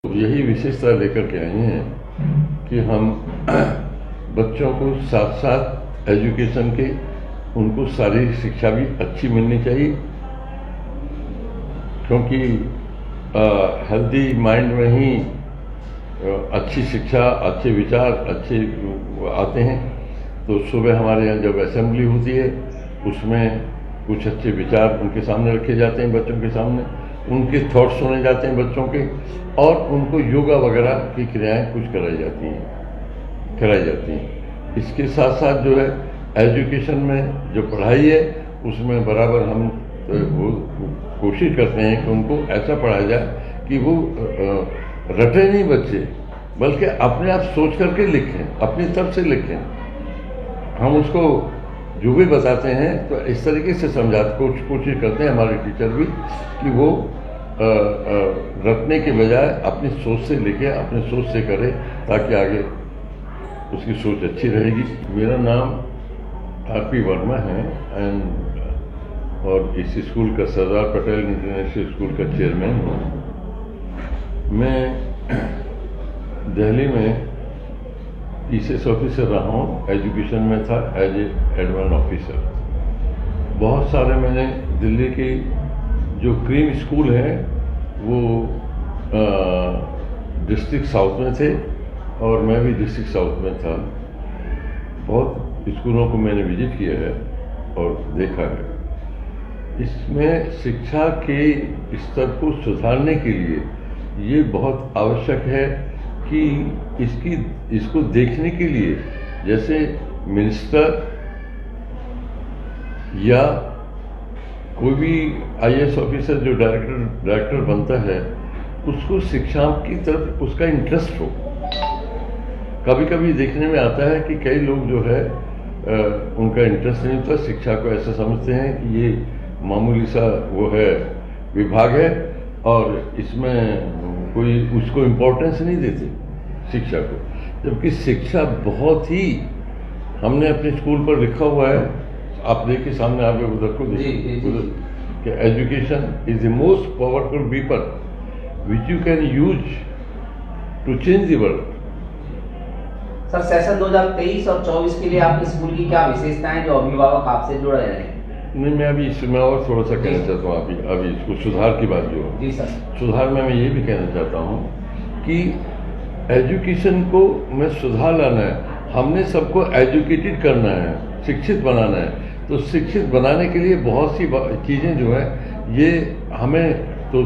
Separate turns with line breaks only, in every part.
यही विशेषता लेकर के आई हैं कि हम बच्चों को साथ साथ एजुकेशन के उनको शारीरिक शिक्षा भी अच्छी मिलनी चाहिए, क्योंकि हेल्दी माइंड में ही अच्छी शिक्षा, अच्छे विचार अच्छे आते हैं। तो सुबह हमारे यहाँ जब असेंबली होती है उसमें कुछ अच्छे विचार उनके सामने रखे जाते हैं, बच्चों के सामने उनके थॉट्स सुने जाते हैं बच्चों के, और उनको योगा वगैरह की क्रियाएं कुछ कराई जाती हैं। इसके साथ साथ जो है एजुकेशन में जो पढ़ाई है उसमें बराबर हम वो कोशिश करते हैं कि उनको ऐसा पढ़ाया जाए कि वो रटे नहीं बच्चे, बल्कि अपने आप सोच करके लिखें, अपनी तरफ से लिखें। हम उसको जो भी बताते हैं तो इस तरीके से कोशिश करते हैं हमारे टीचर भी कि वो रटने के बजाय अपनी सोच से लिखे, अपनी सोच से करे, ताकि आगे उसकी सोच अच्छी रहेगी। मेरा नाम आर.पी. वर्मा है और इस स्कूल का सरदार पटेल इंटरनेशनल स्कूल का चेयरमैन हूँ। मैं दिल्ली में टीसीएस ऑफिसर रहा हूँ, एजुकेशन में था एज ए एडवांस ऑफिसर। बहुत सारे मैंने दिल्ली की जो क्रीम स्कूल है वो डिस्ट्रिक्ट साउथ में थे और मैं भी डिस्ट्रिक्ट साउथ में था। बहुत स्कूलों को मैंने विजिट किया है और देखा है। इसमें शिक्षा के स्तर को सुधारने के लिए ये बहुत आवश्यक है कि इसको देखने के लिए जैसे मिनिस्टर या कोई भी आईएएस ऑफिसर जो डायरेक्टर बनता है उसको शिक्षा की तरफ उसका इंटरेस्ट हो। कभी कभी देखने में आता है कि कई लोग जो है उनका इंटरेस्ट नहीं होता, शिक्षा को ऐसा समझते हैं कि ये मामूली सा वो है विभाग है और इसमें कोई उसको इम्पोर्टेंस नहीं देते शिक्षा को, जबकि शिक्षा बहुत ही, हमने अपने स्कूल पर लिखा हुआ है, आप देखिए सामने आप उधर को देखिए कि education is the most powerful weapon which you can use to change the world.
Sir, session 2023 और 24 के लिए आपके स्कूल की क्या विशेषताएं जो अभिभावक आपसे जुड़ रहे हैं?
नहीं, मैं अभी इसमें और थोड़ा सा कहना चाहता हूँ। अभी इसको सुधार की बात जो
जी सर,
सुधार में मैं ये भी कहना चाहता हूँ कि एजुकेशन को में सुधार लाना है। हमने सबको एजुकेटेड करना है, शिक्षित बनाना है। तो शिक्षित बनाने के लिए बहुत सी चीज़ें जो है ये हमें तो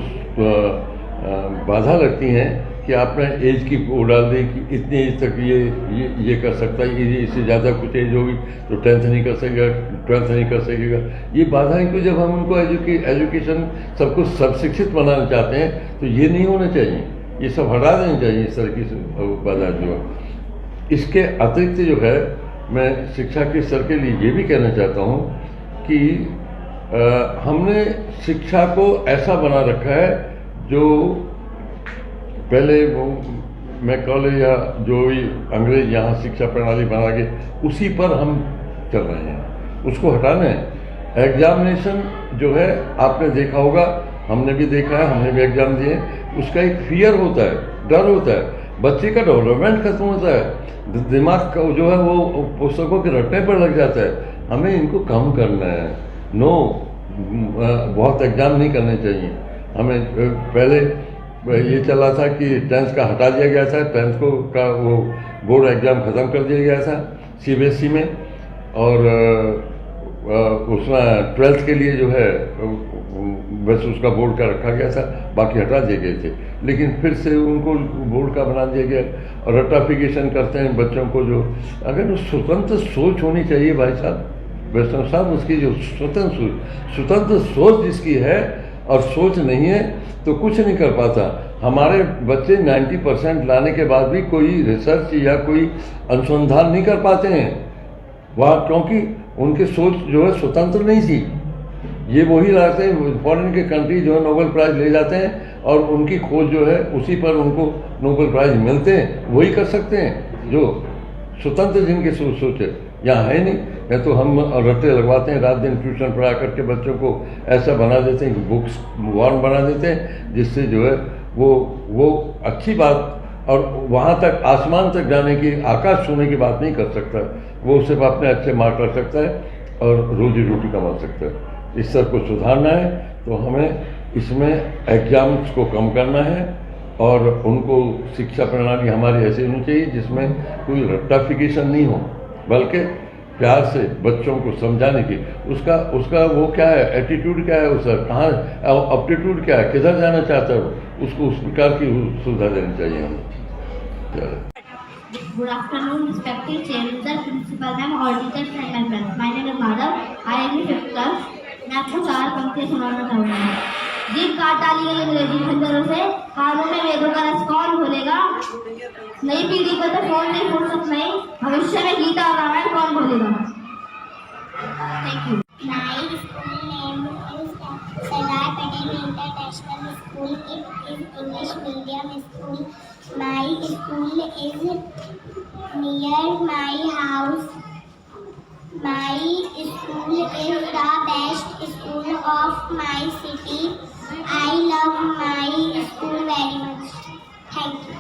बाधा लगती हैं कि आपने एज की वो डाल दी कि इतनी एज तक ये कर सकता है, ये इससे ज़्यादा कुछ एज होगी तो 10th नहीं कर सकेगा, 12th नहीं कर सकेगा। ये बाधाएं क्यों? जब हम उनको एजुकेशन सबको सब शिक्षित बनाना चाहते हैं तो ये नहीं होना चाहिए, ये सब हटा देनी चाहिए इस तरह की बाधा जो है। इसके अतिरिक्त जो है मैं शिक्षा के स्तर के लिए ये भी कहना चाहता हूँ कि हमने शिक्षा को ऐसा बना रखा है जो पहले वो मैं कॉलेज या जो भी अंग्रेज यहाँ शिक्षा प्रणाली बना के उसी पर हम चल रहे हैं, उसको हटाना है। एग्जामिनेशन जो है आपने देखा होगा, हमने भी देखा है, हमने भी एग्जाम दिए, उसका एक फियर होता है, डर होता है, बच्चे का डेवलपमेंट खत्म होता है, दिमाग का जो है वो पुस्तकों के रटने पर लग जाता है। हमें इनको कम करना है। बहुत एग्जाम नहीं करने चाहिए हमें। पहले ये चला था कि 10th का हटा दिया गया था, 10th का वो बोर्ड एग्ज़ाम ख़त्म कर दिया गया था सीबीएसई में, और उसमें 12th के लिए जो है बस उसका बोर्ड का रखा गया था, बाकी हटा दिए गए थे। लेकिन फिर से उनको बोर्ड का बना दिया गया और रटाफिकेशन करते हैं बच्चों को। जो अगर वो स्वतंत्र सोच होनी चाहिए भाई साहब, वैष्णव साहब, उसकी जो स्वतंत्र सोच जिसकी है और सोच नहीं है तो कुछ नहीं कर पाता। हमारे बच्चे 90% लाने के बाद भी कोई रिसर्च या कोई अनुसंधान नहीं कर पाते हैं वहाँ, क्योंकि उनकी सोच जो है स्वतंत्र नहीं थी। ये वही लाते हैं, फॉरेन के कंट्री जो है नोबेल प्राइज़ ले जाते हैं और उनकी खोज जो है उसी पर उनको नोबेल प्राइज़ मिलते हैं, वही कर सकते हैं जो स्वतंत्र जिनकी सोच है। यहाँ है नहीं, या तो हम रट्टे लगवाते हैं, रात दिन ट्यूशन पढ़ा करके बच्चों को ऐसा बना देते हैं कि बुक्स वार्म बना देते हैं, जिससे जो है वो अच्छी बात और वहाँ तक आसमान तक जाने की, आकाश छूने की बात नहीं कर सकता। वो सिर्फ अपने अच्छे मार्क कर सकता है और रोजी रोटी कमा सकता है। इस स्तर को सुधारना है तो हमें इसमें एग्जाम्स को कम करना है और उनको शिक्षा प्रणाली हमारी ऐसी होनी चाहिए जिसमें कोई रट्टाफिकेशन नहीं हो, बल्कि प्यार से बच्चों को समझाने की, उसका वो क्या है, एटीट्यूड क्या है, उसका कहाँ एप्टीट्यूड क्या है, किधर जाना चाहता है, उसको उस प्रकार की सुविधा देनी चाहिए हमें।
Good afternoon, respected chairman, principal ma'am, auditors and my friends. My name is Madhav. I am in 5th class. मैं आपको 4 पंक्तियाँ सुनाना चाहूँगा। जीभ काट डाली गई अंग्रेजी खंजरों से, कानों में वेदों का रस कौन भूलेगा। नई पीढ़ी को तो फोन नहीं फुर्सत नहीं, भविष्य में गीता और रामायण कौन भूलेगा। Thank you.
My school name is Sardar Patel International School. It is English medium school. My school is near my house. My school is the best school of my city. I love my school very much. Thank you.